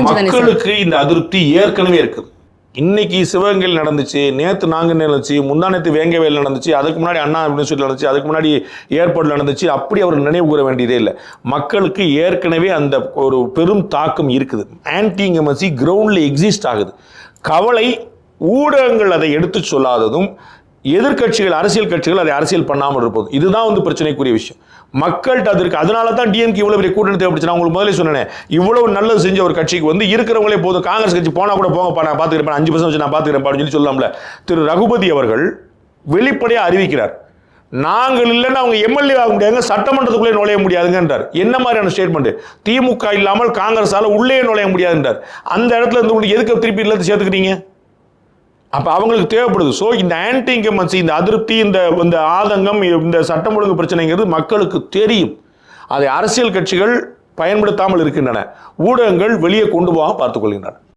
மக்களுக்கு இந்த அதிருப்தி ஏற்கனவே இருக்குது. இன்னைக்கு சிவகங்கையில் நடந்துச்சு, நேற்று நாங்கள் நடந்துச்சு, முந்தானத்து வேங்கவேல் நடந்துச்சு, அதுக்கு முன்னாடி அண்ணா யூனிவர்சிட்டியில் நடந்துச்சு, அதுக்கு முன்னாடி ஏர்போர்ட்டில் நடந்துச்சு. அப்படி அவர் நினைவு கூற வேண்டியதே இல்லை. மக்களுக்கு ஏற்கனவே அந்த ஒரு பெரும் தாக்கம் இருக்குது. ஆன்டி இன்கம்பன்சி கிரவுண்டில் எக்ஸிஸ்ட் ஆகுது. கவலை ஊடகங்கள் அதை எடுத்து சொல்லாததும், எதிர்கட்சிகள் அரசியல் கட்சிகள் அதை அரசியல் பண்ணாமல் இருப்பது, இதுதான் பிரச்சனைக்குரிய விஷயம். மக்கள்கிட்ட அது இருக்கு. அதனால தான் டிஎம்கே இவ்வளவு பெரிய கூட்டணி தேவைப்படுச்சு. நான் உங்களுக்கு முதலே சொன்னேன், இவ்வளவு நல்லது செஞ்ச ஒரு கட்சிக்கு இருக்கிறவங்களே போதும், காங்கிரஸ் கட்சி போனா கூட போங்க, நான் பார்த்துக்கிறேன், 5% வச்சு நான் பார்த்துக்கிறேன் சொல்லலாம்ல. திரு ரகுபதி அவர்கள் வெளிப்படையாக அறிவிக்கிறார், நாங்கள் இல்லைன்னா அவங்க எம்எல்ஏ ஆக முடியாதுங்க, சட்டமன்றத்துக்குள்ளே நுழைய முடியாதுங்கன்றார். என்ன மாதிரியான ஸ்டேட்மெண்ட்? திமுக இல்லாமல் காங்கிரஸால உள்ளே நுழைய முடியாதுன்றார். அந்த இடத்துல இருந்து எதுக்கு திருப்பி இல்லை சேர்த்துக்கிறீங்க? அப்போ அவங்களுக்கு தேவைப்படுது. ஸோ இந்த ஆன்டி இன்கம்பன்சி, இந்த அதிருப்தி, இந்த ஆதங்கம், இந்த சட்டம் ஒழுங்கு பிரச்சனைங்கிறது மக்களுக்கு தெரியும். அதை அரசியல் கட்சிகள் பயன்படுத்தாமல் இருக்கின்றன, ஊடகங்கள் வெளியே கொண்டு போக பார்த்துக் கொள்கின்றன.